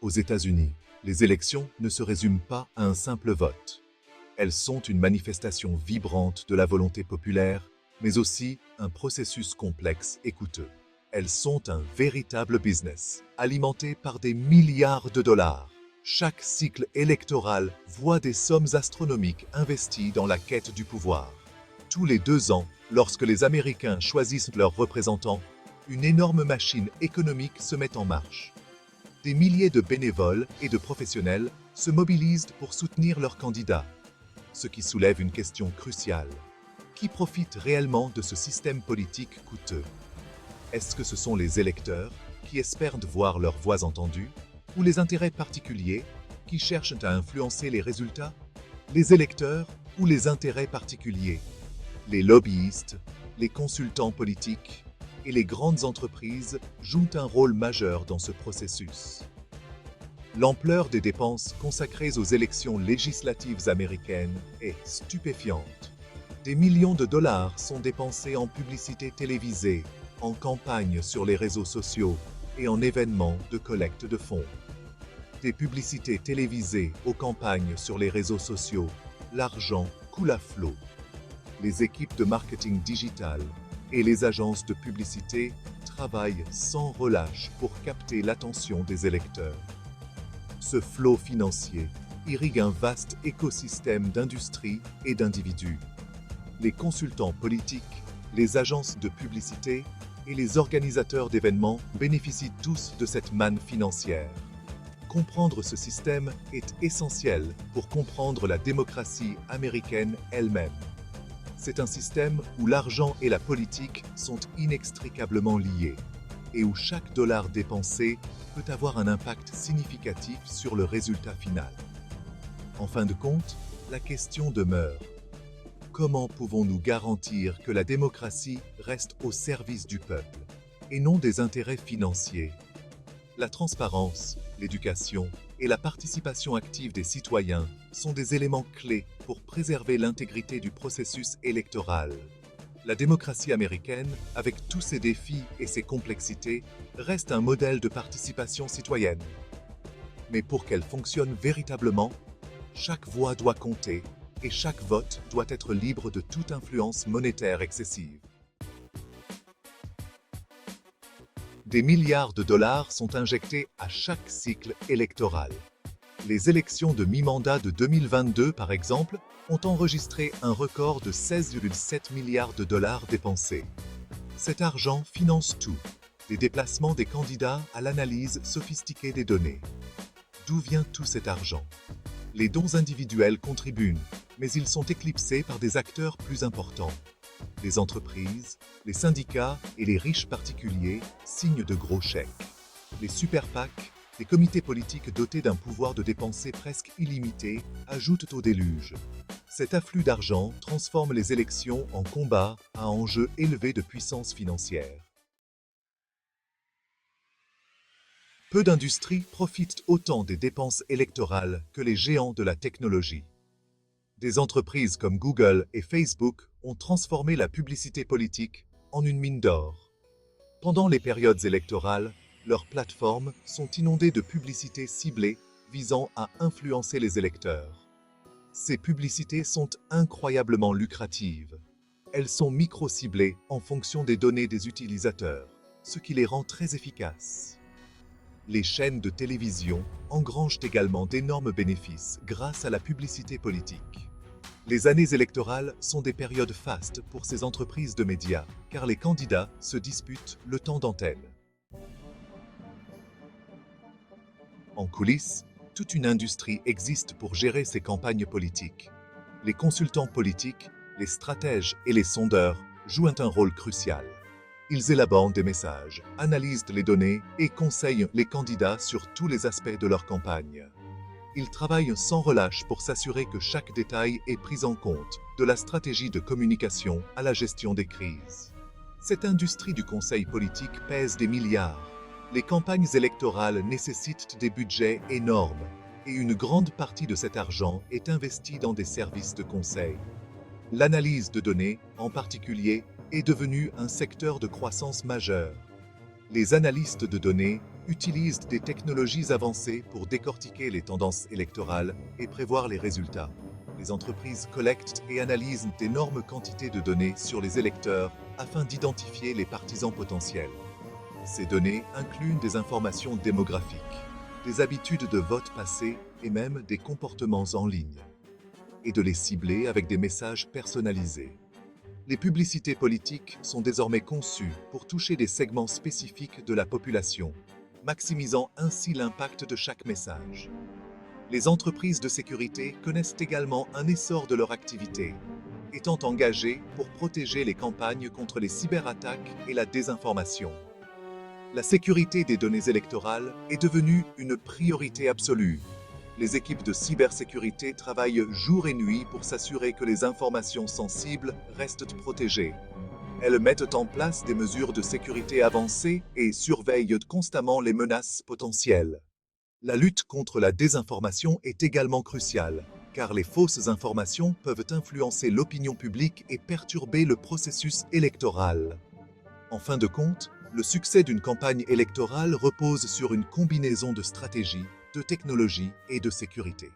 Aux États-Unis, les élections ne se résument pas à un simple vote. Elles sont une manifestation vibrante de la volonté populaire, mais aussi un processus complexe et coûteux. Elles sont un véritable business, alimenté par des milliards de dollars. Chaque cycle électoral voit des sommes astronomiques investies dans la quête du pouvoir. Tous les 2 ans, lorsque les Américains choisissent leurs représentants, une énorme machine économique se met en marche. Des milliers de bénévoles et de professionnels se mobilisent pour soutenir leurs candidats, ce qui soulève une question cruciale. Qui profite réellement de ce système politique coûteux? Est-ce que ce sont les électeurs qui espèrent voir leurs voix entendues, ou les intérêts particuliers qui cherchent à influencer les résultats? Les électeurs ou les intérêts particuliers? Les lobbyistes, les consultants politiques et les grandes entreprises jouent un rôle majeur dans ce processus. L'ampleur des dépenses consacrées aux élections législatives américaines est stupéfiante. Des millions de dollars sont dépensés en publicité télévisée, en campagne sur les réseaux sociaux et en événements de collecte de fonds. Des publicités télévisées aux campagnes sur les réseaux sociaux, l'argent coule à flot. Les équipes de marketing digital et les agences de publicité travaillent sans relâche pour capter l'attention des électeurs. Ce flot financier irrigue un vaste écosystème d'industries et d'individus. Les consultants politiques, les agences de publicité et les organisateurs d'événements bénéficient tous de cette manne financière. Comprendre ce système est essentiel pour comprendre la démocratie américaine elle-même. C'est un système où l'argent et la politique sont inextricablement liés et où chaque dollar dépensé peut avoir un impact significatif sur le résultat final. En fin de compte, la question demeure: comment pouvons-nous garantir que la démocratie reste au service du peuple et non des intérêts financiers? La transparence, l'éducation et la participation active des citoyens sont des éléments clés pour préserver l'intégrité du processus électoral. La démocratie américaine, avec tous ses défis et ses complexités, reste un modèle de participation citoyenne. Mais pour qu'elle fonctionne véritablement, chaque voix doit compter et chaque vote doit être libre de toute influence monétaire excessive. Des milliards de dollars sont injectés à chaque cycle électoral. Les élections de mi-mandat de 2022, par exemple, ont enregistré un record de 16,7 milliards de dollars dépensés. Cet argent finance tout, des déplacements des candidats à l'analyse sophistiquée des données. D'où vient tout cet argent? Les dons individuels contribuent, mais ils sont éclipsés par des acteurs plus importants. Les entreprises, les syndicats et les riches particuliers signent de gros chèques. Les super PAC, des comités politiques dotés d'un pouvoir de dépenser presque illimité, ajoutent au déluge. Cet afflux d'argent transforme les élections en combats à enjeux élevés de puissance financière. Peu d'industries profitent autant des dépenses électorales que les géants de la technologie. Des entreprises comme Google et Facebook ont transformé la publicité politique en une mine d'or. Pendant les périodes électorales, leurs plateformes sont inondées de publicités ciblées visant à influencer les électeurs. Ces publicités sont incroyablement lucratives. Elles sont micro-ciblées en fonction des données des utilisateurs, ce qui les rend très efficaces. Les chaînes de télévision engrangent également d'énormes bénéfices grâce à la publicité politique. Les années électorales sont des périodes fastes pour ces entreprises de médias, car les candidats se disputent le temps d'antenne. En coulisses, toute une industrie existe pour gérer ces campagnes politiques. Les consultants politiques, les stratèges et les sondeurs jouent un rôle crucial. Ils élaborent des messages, analysent les données et conseillent les candidats sur tous les aspects de leur campagne. Ils travaillent sans relâche pour s'assurer que chaque détail est pris en compte, de la stratégie de communication à la gestion des crises. Cette industrie du conseil politique pèse des milliards. Les campagnes électorales nécessitent des budgets énormes et une grande partie de cet argent est investie dans des services de conseil. L'analyse de données, en particulier, est devenue un secteur de croissance majeur. Les analystes de données utilisent des technologies avancées pour décortiquer les tendances électorales et prévoir les résultats. Les entreprises collectent et analysent d'énormes quantités de données sur les électeurs afin d'identifier les partisans potentiels. Ces données incluent des informations démographiques, des habitudes de vote passées et même des comportements en ligne, et de les cibler avec des messages personnalisés. Les publicités politiques sont désormais conçues pour toucher des segments spécifiques de la population, maximisant ainsi l'impact de chaque message. Les entreprises de sécurité connaissent également un essor de leur activité, étant engagées pour protéger les campagnes contre les cyberattaques et la désinformation. La sécurité des données électorales est devenue une priorité absolue. Les équipes de cybersécurité travaillent jour et nuit pour s'assurer que les informations sensibles restent protégées. Elles mettent en place des mesures de sécurité avancées et surveillent constamment les menaces potentielles. La lutte contre la désinformation est également cruciale, car les fausses informations peuvent influencer l'opinion publique et perturber le processus électoral. En fin de compte, le succès d'une campagne électorale repose sur une combinaison de stratégies, de technologie et de sécurité.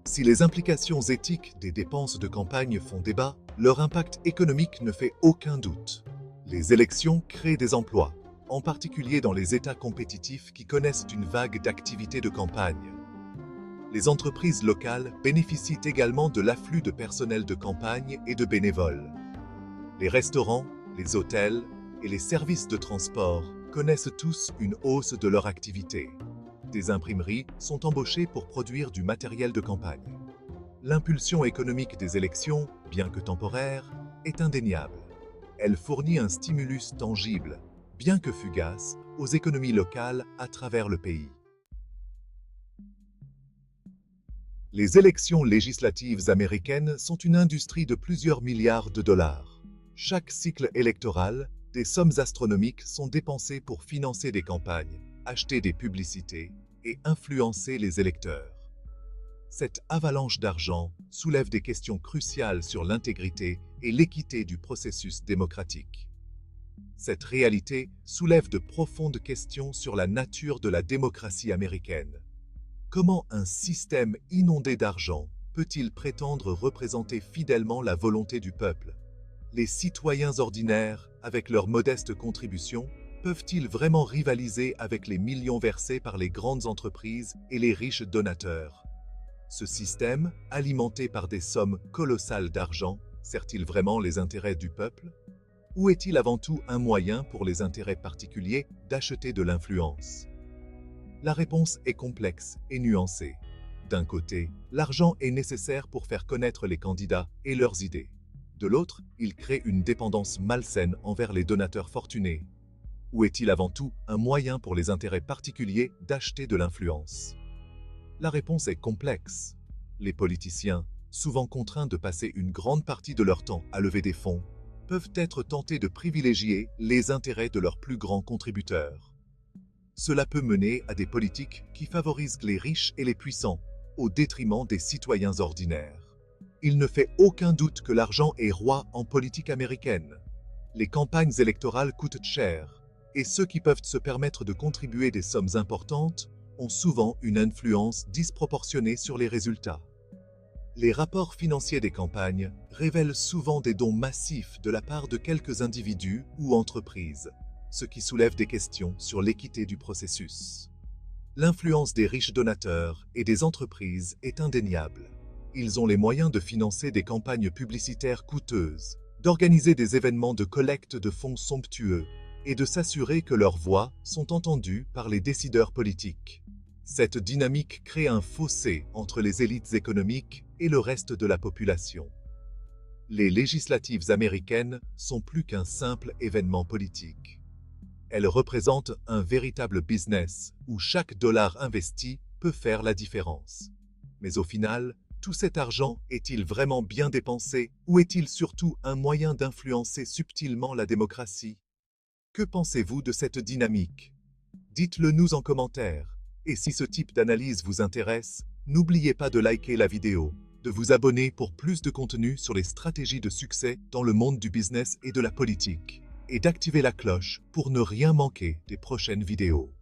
Si les implications éthiques des dépenses de campagne font débat, leur impact économique ne fait aucun doute. Les élections créent des emplois, en particulier dans les États compétitifs qui connaissent une vague d'activités de campagne. Les entreprises locales bénéficient également de l'afflux de personnel de campagne et de bénévoles. Les restaurants, les hôtels et les services de transport connaissent tous une hausse de leur activité. Des imprimeries sont embauchées pour produire du matériel de campagne. L'impulsion économique des élections, bien que temporaire, est indéniable. Elle fournit un stimulus tangible, bien que fugace, aux économies locales à travers le pays. Les élections législatives américaines sont une industrie de plusieurs milliards de dollars. Chaque cycle électoral, des sommes astronomiques sont dépensées pour financer des campagnes, acheter des publicités et influencer les électeurs. Cette avalanche d'argent soulève des questions cruciales sur l'intégrité et l'équité du processus démocratique. Cette réalité soulève de profondes questions sur la nature de la démocratie américaine. Comment un système inondé d'argent peut-il prétendre représenter fidèlement la volonté du peuple? Les citoyens ordinaires, avec leurs modestes contributions, peuvent-ils vraiment rivaliser avec les millions versés par les grandes entreprises et les riches donateurs? Ce système, alimenté par des sommes colossales d'argent, sert-il vraiment les intérêts du peuple? Ou est-il avant tout un moyen pour les intérêts particuliers d'acheter de l'influence? La réponse est complexe et nuancée. D'un côté, l'argent est nécessaire pour faire connaître les candidats et leurs idées. De l'autre, il crée une dépendance malsaine envers les donateurs fortunés. Ou est-il avant tout un moyen pour les intérêts particuliers d'acheter de l'influence? La réponse est complexe. Les politiciens, souvent contraints de passer une grande partie de leur temps à lever des fonds, peuvent être tentés de privilégier les intérêts de leurs plus grands contributeurs. Cela peut mener à des politiques qui favorisent les riches et les puissants, au détriment des citoyens ordinaires. Il ne fait aucun doute que l'argent est roi en politique américaine. Les campagnes électorales coûtent cher, et ceux qui peuvent se permettre de contribuer des sommes importantes ont souvent une influence disproportionnée sur les résultats. Les rapports financiers des campagnes révèlent souvent des dons massifs de la part de quelques individus ou entreprises, ce qui soulève des questions sur l'équité du processus. L'influence des riches donateurs et des entreprises est indéniable. Ils ont les moyens de financer des campagnes publicitaires coûteuses, d'organiser des événements de collecte de fonds somptueux et de s'assurer que leurs voix sont entendues par les décideurs politiques. Cette dynamique crée un fossé entre les élites économiques et le reste de la population. Les législatives américaines sont plus qu'un simple événement politique. Elles représentent un véritable business où chaque dollar investi peut faire la différence. Mais au final, tout cet argent est-il vraiment bien dépensé ou est-il surtout un moyen d'influencer subtilement la démocratie? Que pensez-vous de cette dynamique? Dites-le nous en commentaire. Et si ce type d'analyse vous intéresse, n'oubliez pas de liker la vidéo, de vous abonner pour plus de contenu sur les stratégies de succès dans le monde du business et de la politique. et d'activer la cloche pour ne rien manquer des prochaines vidéos.